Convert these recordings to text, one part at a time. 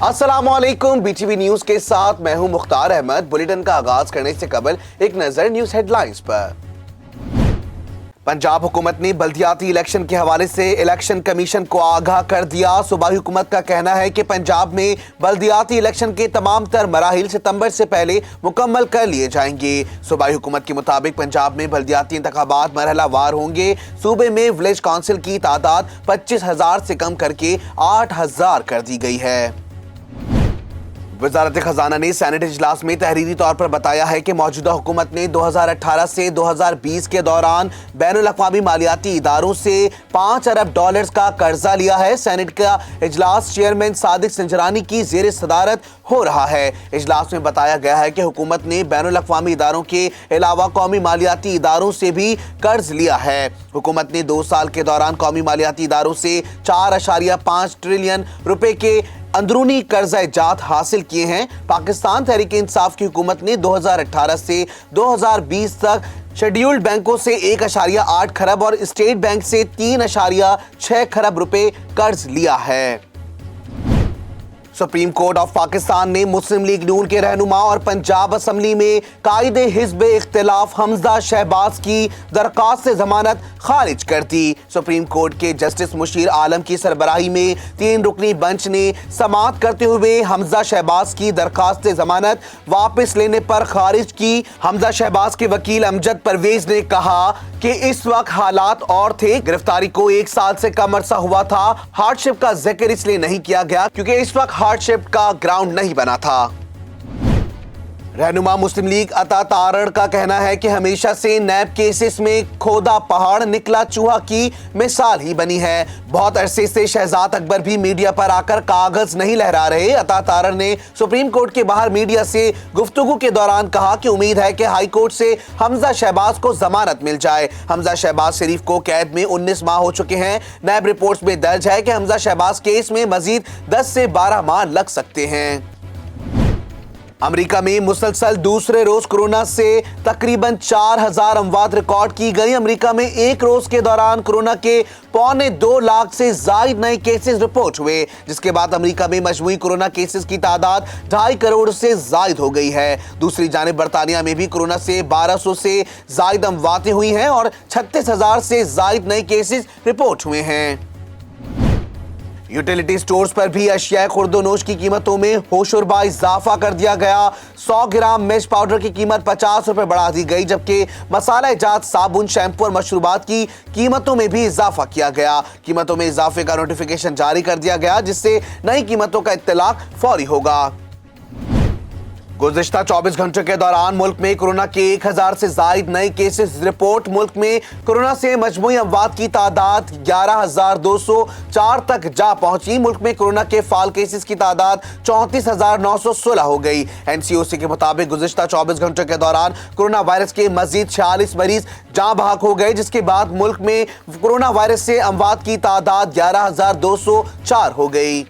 अस्सलाम वालेकुम। BTV news के साथ मैं हूं मुख्तार अहमद। बुलेटिन का आगाज करने से कबल एक नजर न्यूज हेडलाइंस पर। पंजाब हुकूमत ने बल्दियाती इलेक्शन के हवाले से इलेक्शन कमीशन को आगाह कर दिया। सूबाई हुकूमत का कहना है कि पंजाब में बल्दियाती इलेक्शन के तमाम तर मराहिल सितंबर से पहले मुकम्मल कर लिए जाएंगे। सूबाई हुकूमत के मुताबिक पंजाब में बल्दियाती इंतखाबात मरहला वार होंगे। सूबे में विलेज काउंसिल की तादाद 25,000 से कम करके 8,000 कर दी गई है। वज़ारत खजाना ने सेनेट इजलास में तहरीरी तौर पर बताया है कि मौजूदा हुकूमत ने 2018 से 2020 के दौरान बैनुल-अक़वामी मालियाती इदारों से $5 अरब का कर्जा लिया है। सेनेट का इजलास चेयरमैन सादिक संजरानी की ज़ेर सदारत हो रहा है। इजलास में बताया गया है कि हुकूमत ने बैनुल-अक़वामी इदारों के अलावा कौमी मालियाती इदारों से भी कर्ज लिया है। हुकूमत ने 2 साल के दौरान कौमी मालियाती इदारों से 4.5 ट्रिलियन रुपए के अंदरूनी कर्जा जात हासिल किए हैं। पाकिस्तान तहरीक इंसाफ की हुकूमत ने 2018 से 2020 तक शेड्यूल्ड बैंकों से 1.8 खरब और स्टेट बैंक से 3.6 खरब रुपए कर्ज लिया है। सुप्रीम कोर्ट ऑफ पाकिस्तान ने मुस्लिम लीग नून के रहनुमा और पंजाब असम्बली में कायदे हिज़्ब इख्तिलाफ हमजा शहबाज की दरख्वास्त जमानत खारिज कर दी। सुप्रीम कोर्ट के जस्टिस मुशीर आलम की सरबराही में 3 रुकनी बेंच ने समाअत करते हुए हमजा शहबाज की दरख्वास्त जमानत वापस लेने पर खारिज की। हमजा शहबाज के वकील अमजद परवेज ने कहा कि इस वक्त हालात और थे, गिरफ्तारी को 1 साल से कम अरसा हुआ था। हार्डशिप का जिक्र इसलिए नहीं किया गया क्योंकि इस वक्त हार्डशिप का ग्राउंड नहीं बना था। रहनुमा मुस्लिम लीग अता तारड़ का कहना है कि हमेशा से नैब केसेस में खोदा पहाड़ निकला चूहा की मिसाल ही बनी है। बहुत अरसे से शहजाद अकबर भी मीडिया पर आकर कागज नहीं लहरा रहे। अता तारड़ ने सुप्रीम कोर्ट के बाहर मीडिया से गुफ्तगू के दौरान कहा कि उम्मीद है कि हाई कोर्ट से हमजा शहबाज को जमानत मिल जाए। हमजा शहबाज शरीफ को कैद में 19 माह हो चुके हैं। नैब रिपोर्ट्स में दर्ज है कि हमजा शहबाज केस में मजीद 10 से 12 माह लग सकते हैं। अमेरिका में मुसलसल दूसरे रोज कोरोना से तकरीबन 4,000 अमवात रिकॉर्ड की गई। अमेरिका में एक रोज के दौरान कोरोना के 2.25 लाख से जायद नए केसेस रिपोर्ट हुए, जिसके बाद अमेरिका में मजमूई कोरोना केसेस की तादाद 2.5 करोड़ से जायद हो गई है। दूसरी जानिब बरतानिया में भी कोरोना से 1,200 से जायद अमवातें हुई हैं और 36,000 से जायद नए केसेस रिपोर्ट हुए हैं। यूटिलिटी स्टोर्स पर भी अशिया खुर्दोनोश की कीमतों में होशरुबा इजाफा कर दिया गया। 100 ग्राम मिर्च पाउडर की कीमत 50 रुपए बढ़ा दी गई, जबकि मसाला जात साबुन, शैम्पू और मशरूबात की कीमतों में भी इजाफा किया गया। कीमतों में इजाफे का नोटिफिकेशन जारी कर दिया गया, जिससे नई कीमतों का इत्तलाक फौरी होगा। गुज़िश्ता 24 घंटों के दौरान मुल्क में कोरोना के 1,000 से जायद नए केसेस रिपोर्ट। मुल्क में कोरोना से मजमूई अमवात की तादाद 11,204 तक जा पहुंची। मुल्क में कोरोना के फाल केसेस की तादाद 34,916 हो गई। एनसीओसी के मुताबिक गुज़िश्ता 24 घंटों के दौरान कोरोना वायरस के मजीद 46 मरीज जाँ बहक हो गए, जिसके बाद मुल्क में कोरोना वायरस से अमवात की तादाद 11,204 हो गई।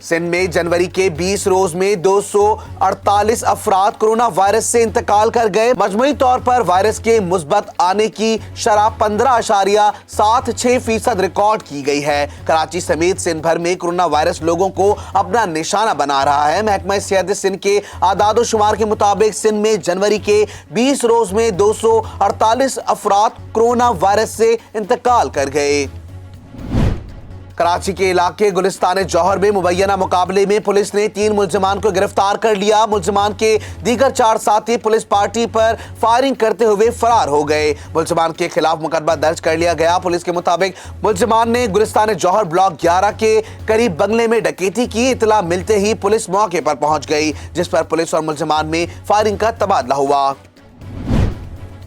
सिंध में जनवरी के 20 रोज में 248 अफराद कोरोना वायरस से इंतकाल कर गए। मजमूई तौर पर वायरस के मुस्बत आने की शरह 15.76% रिकॉर्ड की गई है। कराची समेत सिंध भर में कोरोना वायरस लोगों को अपना निशाना बना रहा है। महकमा सेहत सिंध के आदाद शुमार के मुताबिक सिंध में जनवरी के 20 रोज में 248 अफराद कोरोना वायरस से इंतकाल कर गए। कराची के इलाके गुलिस्तान जौहर में मुबैना मुकाबले में पुलिस ने 3 मुल्जिमान को गिरफ्तार कर लिया। मुल्जिमान के दीगर 4 साथी पुलिस पार्टी पर फायरिंग करते हुए फरार हो गए। मुल्जिमान के खिलाफ मुकदमा दर्ज कर लिया गया। पुलिस के मुताबिक मुल्जिमान ने गुलिस्तान जौहर ब्लॉक 11 के करीब बंगले में डकैती की। इतला मिलते ही पुलिस मौके पर पहुंच गई, जिस पर पुलिस और मुल्जिमान में फायरिंग का तबादला हुआ।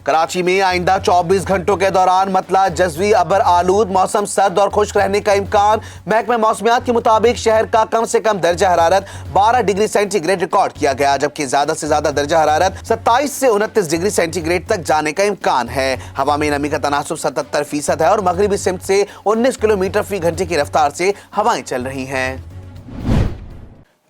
कराची में आइंदा 24 घंटों के दौरान मतला जज़वी अबर आलूद मौसम सर्द और खुश्क रहने का इम्कान। महकमा मौसमियात के मुताबिक शहर का कम से कम दर्जा हरारत 12 डिग्री सेंटीग्रेड रिकॉर्ड किया गया, जबकि ज्यादा से ज्यादा दर्जा हरारत 27 से 29 डिग्री सेंटीग्रेड तक जाने का इम्कान है। हवा में नमी का तनासुब 77% है और मगरिबी सिमत से 19 किलोमीटर फी घंटे की रफ्तार से हवाएं चल रही हैं।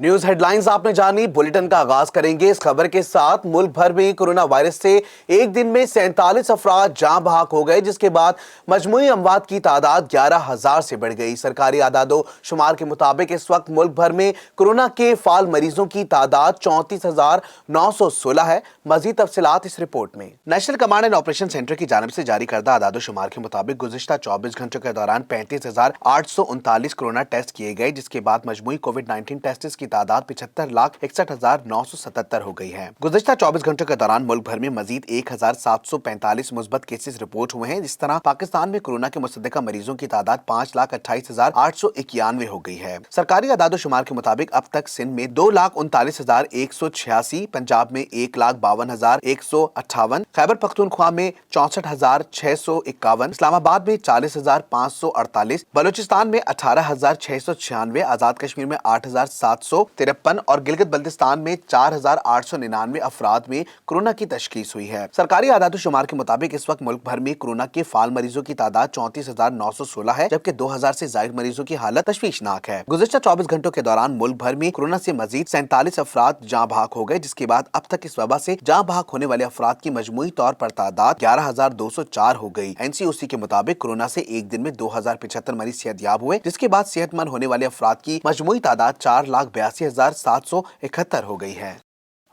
न्यूज हेडलाइंस आपने जानी। बुलेटिन का आगाज करेंगे इस खबर के साथ। मुल्क भर में कोरोना वायरस से एक दिन में 47 अफराद जान बहक हो गए, जिसके बाद मजमूई अमवात की तादाद 11,000 से बढ़ गई। सरकारी आदादो शुमार के मुताबिक इस वक्त मुल्क भर में कोरोना के फाल मरीजों की तादाद 34,916 है। मजीद तफसीलात इस रिपोर्ट में। National command and operation centre की जानिब से जारी करदा आदादो शुमार के मुताबिक गुज़िश्ता 24 घंटों के दौरान 35,839 कोरोना टेस्ट किए गए, जिसके बाद मजमूई कोविड-19 टेस्ट की तादाद 75,61,977 हो गई है। गुज़िश्ता 24 घंटों के दौरान मुल्क भर में मजीद 1,745 मुस्बत केसेस रिपोर्ट हुए हैं। इस तरह पाकिस्तान में कोरोना के मुसद्दका मरीजों की तादाद 5,28,891 हो गई है। सरकारी आदादो शुमार के मुताबिक अब तक सिंध में 2,39,186, पंजाब में 1,52,158, खैबर पख्तूनख्वा में 64,651, इस्लामाबाद में 40,548, बलूचिस्तान में 18,696, आजाद कश्मीर में 8,753 और गिलगित बल्तिस्तान में 4,899 अफराद में कोरोना की तशखीस हुई है। सरकारी आदादो शुमार के मुताबिक इस वक्त मुल्क भर में कोरोना के फाल मरीजों की तादाद 34,916 है, जबकि 2,000 से ज्यादा मरीजों की हालत तशवीशनाक है। गुज़िश्ता 24 घंटों के दौरान मुल्क भर में कोरोना से मजीद 47 अफराद जाँ बहक हो गए, जिसके बाद अब तक इस वबा से जाँ बहक होने वाले अफराद की मजमूई तौर पर तादाद 11,204 हो गई। NCOC के मुताबिक कोरोना से एक दिन में 2,075 मरीज सेहतयाब हुए, जिसके बाद सेहतमंद होने वाले अफराद की मजमूई तादाद 4,82,771 हो गई है।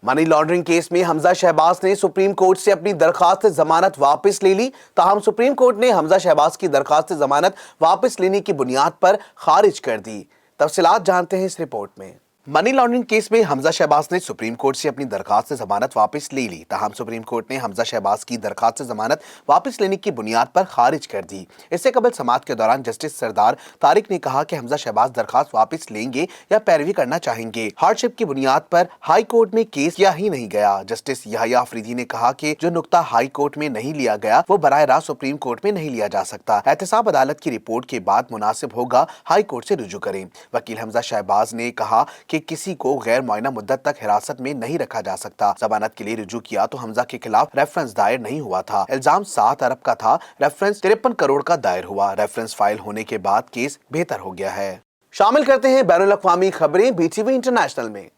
मनी लॉन्ड्रिंग केस में हमजा शहबाज ने सुप्रीम कोर्ट से अपनी दरखास्त जमानत वापस ले ली। ताहम सुप्रीम कोर्ट ने हमजा शहबाज की दरखास्त जमानत वापस लेने की बुनियाद पर खारिज कर दी। तफसीलात जानते हैं इस रिपोर्ट में। मनी लॉन्ड्रिंग केस में हमजा शहबाज ने सुप्रीम कोर्ट से अपनी दरखास्त जमानत वापस ले ली। ताहम सुप्रीम कोर्ट ने हमजा शहबाज की दरखास्त जमानत वापस लेने की बुनियाद पर खारिज कर दी। इससे कबल समाअत के दौरान जस्टिस सरदार तारिक ने कहा कि हमजा शहबाज दरखास्त वापस लेंगे या पैरवी करना चाहेंगे। हार्डशिप की बुनियाद पर हाई कोर्ट में केस किया ही नहीं गया। जस्टिस याहिया अफरीदी ने कहा कि जो नुक्ता हाई कोर्ट में नहीं लिया गया वो बराह रास्त सुप्रीम कोर्ट में नहीं लिया जा सकता। एहतसाब अदालत की रिपोर्ट के बाद मुनासिब होगा हाई कोर्ट से रुजू करें। वकील हमजा शहबाज ने कहा कि किसी को गैर मुआयना मुद्दत तक हिरासत में नहीं रखा जा सकता। जमानत के लिए रुजू किया तो हमजा के खिलाफ रेफरेंस दायर नहीं हुआ था। इल्जाम 7 अरब का था, रेफरेंस 53 करोड़ का दायर हुआ। रेफरेंस फाइल होने के बाद केस बेहतर हो गया है। शामिल करते हैं बैनुल अक़वामी खबरें BTV इंटरनेशनल में।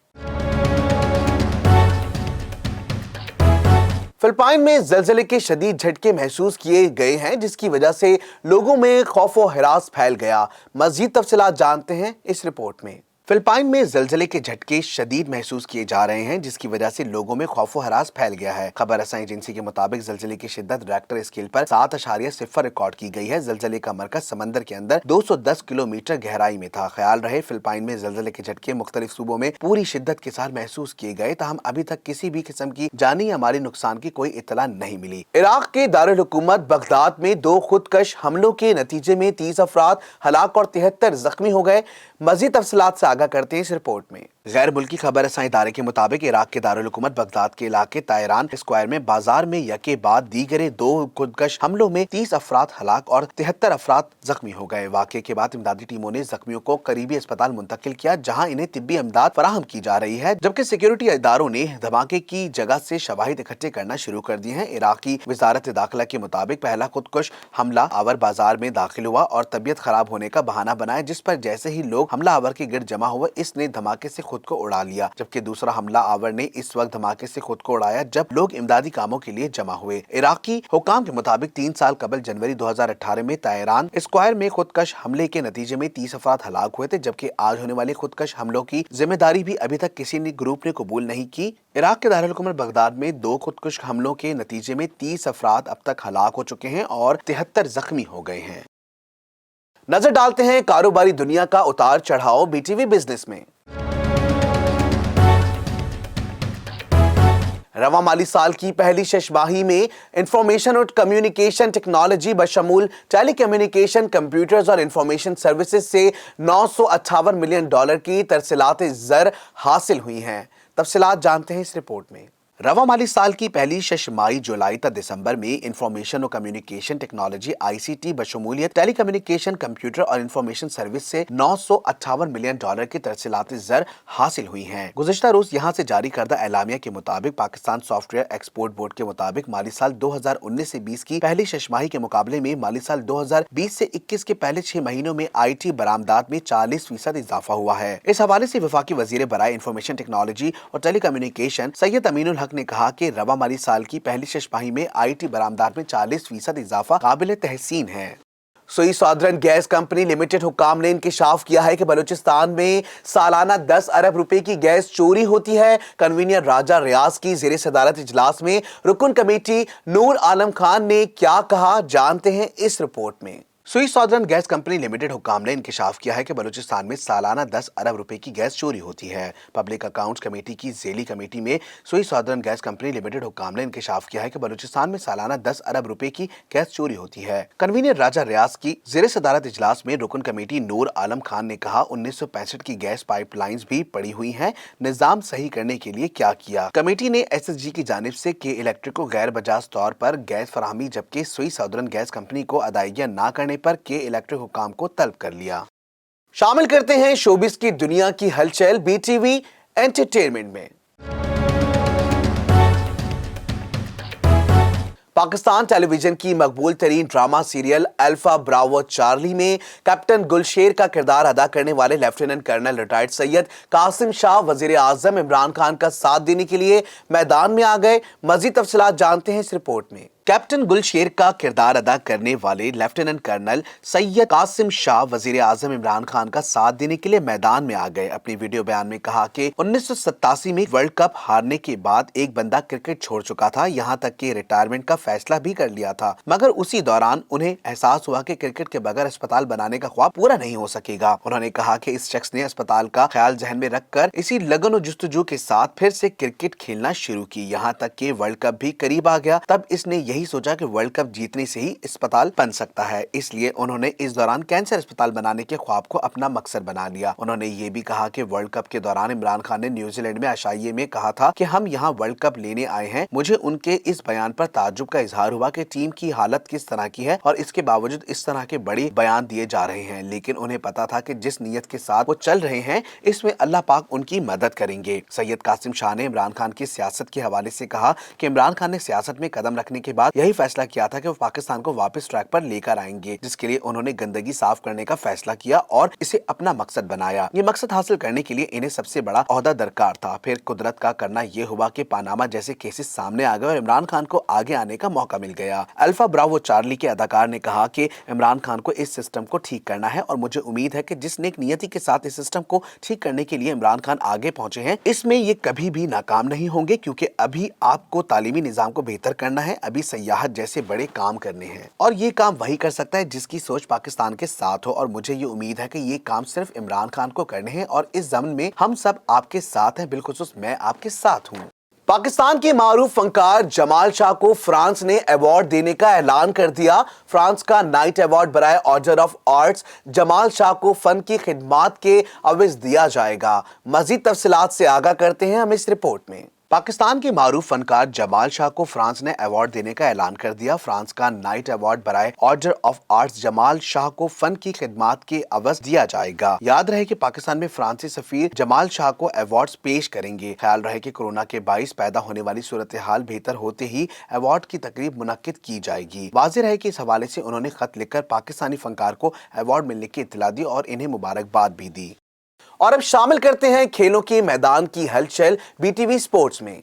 फिलिपाइन में ज़लज़ले के शदीद झटके महसूस किए गए हैं, जिसकी वजह से लोगों में खौफ व हिरास फैल गया। मज़ीद तफसीलात जानते हैं इस रिपोर्ट में। फिलिपाइन में ज़लज़ले के झटके शदीद महसूस किए जा रहे हैं, जिसकी वजह से लोगों में खौफ व हरास फैल गया है। खबर रसाई एजेंसी के मुताबिक ज़लज़ले की शिद्दत रिक्टर स्केल पर 7.0 रिकॉर्ड की गई है। ज़लज़ले का मरकज समंदर के अंदर 210 किलोमीटर गहराई में था। ख्याल रहे फिलिपाइन में ज़लज़ले के झटके मुख्तलिफ सूबों में पूरी शिद्दत के साथ महसूस किए गए, ताहम अभी तक किसी भी किस्म की जानी या माली नुकसान की कोई इत्तला नहीं मिली। इराक के दारुल हुकूमत बगदाद में 2 खुदकश हमलों के नतीजे में 30 अफराद हलाक और 73 जख्मी हो गए। मज़ीद तफसीलात से आगाह करते हैं इस रिपोर्ट में। गैर मुल्की खबर रसाई इदारे के मुताबिक इराक के दारुल हुकूमत बगदाद के इलाके तायरान स्क्वायर में बाजार में यके बाद दीगरे 2 खुदकश हमलों में 30 अफराद हलाक और 73 अफराद जख्मी हो गए। वाक़े के बाद इमदादी टीमों ने जख्मियों को करीबी अस्पताल मुंतकिल किया, जहां इन्हें तिब्बी इमदाद फराहम की जा रही है, जबकि सिक्योरिटी इदारों ने धमाके की जगह से शवाहिद इकट्ठे करना शुरू कर दिए हैं। इराकी वजारत दाखिला के मुताबिक पहला खुदकुश हमला आवर बाजार में दाखिल हुआ और तबीयत खराब होने का बहाना बनाया, जिस पर जैसे ही लोग हमला आवर के गिर्द जमा हुए, इसने धमाके से खुद को उड़ा लिया। जबकि दूसरा हमला आवर ने इस वक्त धमाके से खुद को उड़ाया जब लोग इमदादी कामों के लिए जमा हुए। इराकी हुकाम के मुताबिक 3 साल कबल जनवरी 2018 में तायरान स्क्वायर में खुदकश हमले के नतीजे में 30 अफराद हलाक हुए थे, जबकि आज होने वाले खुदकश हमलों की जिम्मेदारी भी अभी तक किसी ने ग्रुप ने कबूल नहीं की। इराक के दारुल हुकूमत बगदाद में 2 खुदकुश हमलों के नतीजे में 30 अफराद अब तक हलाक हो चुके हैं और 73 जख्मी हो गए हैं। नजर डालते हैं कारोबारी दुनिया का उतार चढ़ाव BTV बिजनेस में। रवा माली साल की पहली शशमाही में इंफॉर्मेशन और कम्युनिकेशन टेक्नोलॉजी बशमूल टेली कम्युनिकेशन, कंप्यूटर्स और इंफॉर्मेशन सर्विसेज से $958 मिलियन की तरसीलात ज़र हासिल हुई हैं। तफसीलात जानते हैं इस रिपोर्ट में। रवा माली साल की पहली छमाही जुलाई तक दिसंबर में इंफॉर्मेशन और कम्युनिकेशन टेक्नोलॉजी आईसीटी बशमूलियत टेली कम्युनिकेशन कंप्यूटर और इंफॉर्मेशन सर्विस से $958 मिलियन की तरसीलाती ज़र हासिल हुई हैं। गुज़िश्ता रोज यहां से जारी करदा एलामिया के मुताबिक पाकिस्तान सॉफ्टवेयर एक्सपोर्ट बोर्ड के मुताबिक माली साल 2019 से 20 की पहली छमाही के मुकाबले में माली साल 2020 से 21 के पहले 6 महीनों में IT बरामदात में 40% इजाफा हुआ है। इस हवाले से वफाकी वजीर बराए इंफॉर्मेशन टेक्नोलॉजी और टेली कम्युनिकेशन सैयद अमीनुल हक ने कहा कि रवा माली साल की पहली छमाही में IT बरामदात में 40% इजाफा काबिल तहसीन है। सुई सौदर्न गैस कंपनी लिमिटेड हुक्काम ने इंकशाफ किया है कि बलूचिस्तान में सालाना 10 अरब रुपए की गैस चोरी होती है। कन्वीनर राजा रियाज की ज़ेरे सदारत इजलास में रुकन कमेटी नूर आलम खान ने क्या कहा, जानते हैं इस रिपोर्ट में। सुई सौदर्न गैस कंपनी लिमिटेड हुक्काम ने इंकशाफ किया है कि बलूचिस्तान में सालाना 10 अरब रुपए की गैस चोरी होती है। पब्लिक अकाउंट्स कमेटी की ज़ेली कमेटी में सुई सौदर्न गैस कंपनी लिमिटेड हुक्काम ने इंकशाफ किया है कि बलूचिस्तान में सालाना 10 अरब रुपए की गैस चोरी होती है। कन्वीनर राजा रियाज की ज़ेरे सदारत इजलास में रुकन कमेटी नूर आलम खान ने कहा 1965 की गैस पाइपलाइंस भी पड़ी हुई हैं, निजाम सही करने के लिए क्या किया। कमेटी ने SSG की जानिब से के इलेक्ट्रिक को गैर बजाज तौर पर गैस फराहमी जबकि सुई सौदर्न गैस कंपनी को अदायगियां न करने पर के इलेक्ट्रिक हुकाम को तलब कर लिया। शामिल करते हैं शोबिस की दुनिया की हलचल BTV एंटरटेनमेंट में। पाकिस्तान टेलीविजन की मकबूल तरीन drama serial Alpha Bravo Charlie में कैप्टन गुलशेर का किरदार अदा करने वाले lieutenant colonel retired Syed Qasim Shah वजीर आजम इमरान खान का साथ देने के लिए मैदान में आ गए। मजीद तफसीलात जानते हैं इस रिपोर्ट में। कैप्टन गुलशेर का किरदार अदा करने वाले लेफ्टिनेंट कर्नल सैयद कासिम शाह वजीर आजम इमरान खान का साथ देने के लिए मैदान में आ गए। अपनी वीडियो बयान में कहा कि 1987 में वर्ल्ड कप हारने के बाद एक बंदा क्रिकेट छोड़ चुका था, यहाँ तक कि रिटायरमेंट का फैसला भी कर लिया था, मगर उसी दौरान उन्हें एहसास हुआ कि क्रिकेट के बगैर अस्पताल बनाने का ख्वाब पूरा नहीं हो सकेगा। उन्होंने कहा कि इस शख्स ने अस्पताल का ख्याल जहन में रखकर इसी लगन और जुस्तजू के साथ फिर से क्रिकेट खेलना शुरू की, यहाँ तक कि वर्ल्ड कप भी करीब आ गया। तब इसने यही सोचा कि वर्ल्ड कप जीतने से ही अस्पताल बन सकता है, इसलिए उन्होंने इस दौरान कैंसर अस्पताल बनाने के ख्वाब को अपना मकसद बना लिया। उन्होंने ये भी कहा कि वर्ल्ड कप के दौरान इमरान खान ने न्यूजीलैंड में आशाइये में कहा था कि हम यहाँ वर्ल्ड कप लेने आए हैं। मुझे उनके इस बयान पर ताज्जुब का इजहार हुआ कि टीम की हालत किस तरह की है और इसके बावजूद इस तरह के बड़े बयान दिए जा रहे हैं, लेकिन उन्हें पता था कि जिस नीयत के साथ वो चल रहे हैं इसमें अल्लाह पाक उनकी मदद करेंगे। सैयद कासिम शाह ने इमरान खान की सियासत के हवाले से कहा कि इमरान खान ने सियासत में कदम रखने के बाद यही फैसला किया था कि वो पाकिस्तान को वापस ट्रैक पर लेकर आएंगे, जिसके लिए उन्होंने गंदगी साफ करने का फैसला किया और इसे अपना मकसद बनाया। ये मकसद हासिल करने के लिए इन्हें सबसे बड़ा ओहदा दरकार था। फिर कुदरत का करना ये हुआ कि पानामा जैसे केसेस सामने आ गए और इमरान खान को आगे आने का मौका मिल गया। अल्फा ब्रावो चार्ली के अदाकार ने कहा कि इमरान खान को इस सिस्टम को ठीक करना है और मुझे उम्मीद है कि जिस नेक नियति के साथ इस सिस्टम को ठीक करने के लिए इमरान खान आगे पहुंचे हैं, इसमें ये कभी भी नाकाम नहीं होंगे, क्योंकि अभी आपको तालीमी निजाम को बेहतर करना है, अभी सयाहत जैसे बड़े काम करने हैं और ये काम वही कर सकता है जिसकी सोच पाकिस्तान के साथ हो। और मुझे ये उम्मीद है कि ये काम सिर्फ इमरान खान को करने हैं और इस ज़मन में हम सब आपके साथ हैं, बिलखुसूस मैं आपके साथ हूँ। पाकिस्तान के मारूफ फनकार जमाल शाह को फ्रांस ने अवार्ड देने का ऐलान कर दिया। फ्रांस का नाइट अवार्ड बराए order of arts Jamal Shah को फन की खिदमात के अवज़ दिया जाएगा। मजीद तफसीलात से आगाह करते हैं हम इस रिपोर्ट में। पाकिस्तान के मारूफ फनकार जमाल शाह को फ्रांस ने अवार्ड देने का ऐलान कर दिया। फ्रांस का नाइट अवार्ड बराए order of arts Jamal Shah को फन की खिदमात के अवज़ दिया जाएगा। याद रहे कि पाकिस्तान में फ्रांसी सफीर जमाल शाह को अवार्ड्स पेश करेंगे। ख्याल रहे कि कोरोना के बाइस पैदा होने वाली सूरत हाल बेहतर होते ही अवार्ड की तकरीब मुनक्किद की जाएगी। वाज़ेह रहे कि इस हवाले से उन्होंने खत लिखकर पाकिस्तानी फनकार को अवार्ड मिलने की इत्तला दी और इन्हें मुबारकबाद भी दी। और अब शामिल करते हैं खेलों के मैदान की हलचल BTV स्पोर्ट्स में।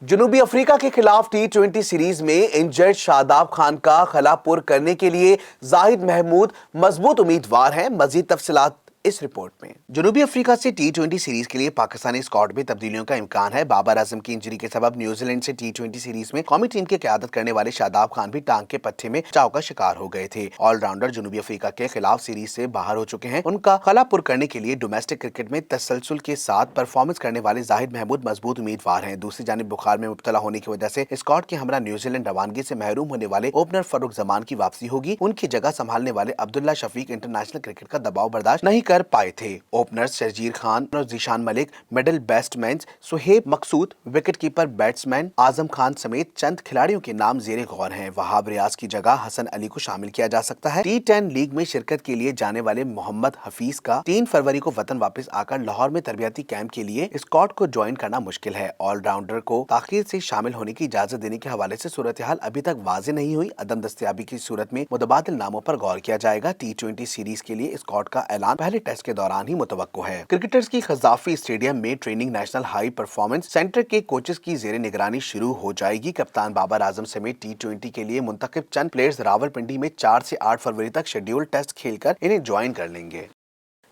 जनूबी अफ्रीका के खिलाफ T20 सीरीज में इंजर्ड शादाब खान का खला पुर करने के लिए जाहिद महमूद मजबूत उम्मीदवार हैं। मजीद तफसीलात इस रिपोर्ट में। जनूबी अफ्रीका से T20 सीरीज के लिए पाकिस्तानी स्क्वाड में तब्दीलियों का इम्कान है। बाबर आजम की इंजरी के सबब न्यूजीलैंड से T20 सीरीज में कौमी टीम की क़यादत करने वाले शादाब खान भी टांग के पट्टे में चाव का शिकार हो गए थे। ऑलराउंडर जनूबी अफ्रीका के खिलाफ सीरीज से बाहर हो चुके हैं। उनका खला पुर करने के लिए डोमेस्टिक क्रिकेट में तसलसल के साथ परफॉर्मेंस करने वाले जाहिद महमूद मजबूत उम्मीदवार हैं। दूसरी जानिब बुखार में मुब्तला होने की वजह से स्क्वाड के हमरा न्यूजीलैंड रवानगी से महरूम होने वाले ओपनर फर्रुख जमान की वापसी होगी। उनकी जगह संभालने वाले अब्दुल्ला शफीक इंटरनेशनल क्रिकेट का दबाव बर्दाश्त नहीं कर कर पाए थे। ओपनर्स शर्जीर खान और जीशान मलिक, मिडिल बैट्समैन सुहेब मकसूद, wicket keeper batsman Azam Khan समेत चंद खिलाड़ियों के नाम ज़ेरे गौर हैं। वहाब रियाज की जगह हसन अली को शामिल किया जा सकता है। T10 लीग में शिरकत के लिए जाने वाले मोहम्मद हफीज का 3 फरवरी को वतन वापस आकर लाहौर में तरबियती कैंप के लिए स्क्वाड को ज्वाइन करना मुश्किल है। ऑलराउंडर को ताखीर से शामिल होने की इजाजत देने के हवाले से सूरत हाल अभी तक वाज़ेह नहीं हुई। अदम दस्तयाबी की सूरत में मुतबादिल नामों पर गौर किया जाएगा। T20 सीरीज के लिए स्क्वाड का ऐलान पहले टेस्ट के दौरान ही मुतवक्को है। क्रिकेटर्स की खजाफी स्टेडियम में training national high performance centre के कोचेस की ज़ेरे निगरानी शुरू हो जाएगी। कप्तान बाबर आजम समेत T20 के लिए मुंतखब चंद प्लेयर्स रावलपिंडी में 4 से 8 फरवरी तक शेड्यूल टेस्ट खेलकर इन्हें ज्वाइन कर लेंगे।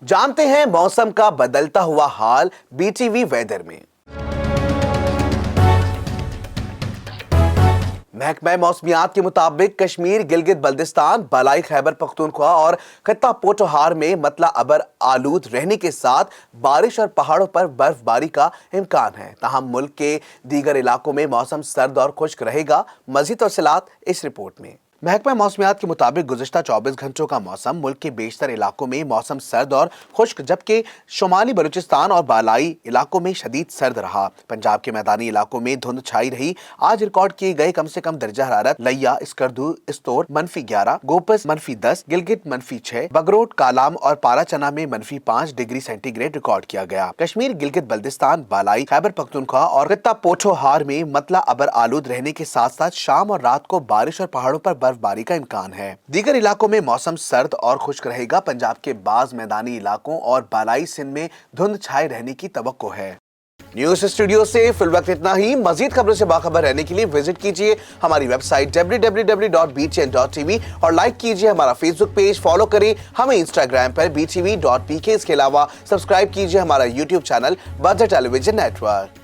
जानते हैं मौसम का बदलता हुआ हाल BTV वेदर में। महकमा मौसमियात के मुताबिक कश्मीर, गिलगित बल्दिस्तान, बालाई खैबर पख्तूनख्वा और खत्ता पोठोहार में मतला अबर आलूद रहने के साथ बारिश और पहाड़ों पर बर्फबारी का इम्कान है। ताहम मुल्क के दीगर इलाकों में मौसम सर्द और खुश्क रहेगा। मज़ीद तफसीलात इस रिपोर्ट में। महकमा मौसमियात के मुताबिक गुज़िश्ता 24 घंटों का मौसम मुल्क के बेशतर इलाकों में मौसम सर्द और खुश्क, जबकि शुमाली बलूचिस्तान और बालाई इलाकों में शदीद सर्द रहा। पंजाब के मैदानी इलाकों में धुंध छाई रही। आज रिकॉर्ड किए गए कम से कम दर्जा हरारत लिया, स्कर्दू, इस्तोर -11, गोपस -10, गिलगित -6, बगरोट, कालाम और पाराचना में -5 डिग्री सेंटीग्रेड रिकॉर्ड किया गया। कश्मीर, गिलगित बल्दिस्तान, बालाई खैबर पख्तूनख्वा और खत्ता पोठोहार में मतला अबर आलूद रहने के साथ साथ शाम और रात को बारिश और पहाड़ों पर बर्फबारी का इम्कान है। दीगर इलाकों में मौसम सर्द और खुश्क रहेगा। पंजाब के बाज मैदानी इलाकों और बालाई सिंध में धुंध छाए रहने की तवक्को है। न्यूज़ स्टूडियो से फिल वक्त इतना ही। मजीद खबरों से बाखबर रहने के लिए विजिट कीजिए हमारी वेबसाइट www.btn.tv और लाइक कीजिए हमारा फेसबुक पेज, फॉलो करें हमें इंस्टाग्राम पर btv.pk। इसके अलावा सब्सक्राइब कीजिए हमारा यूट्यूब चैनल बदर टेलीविजन नेटवर्क।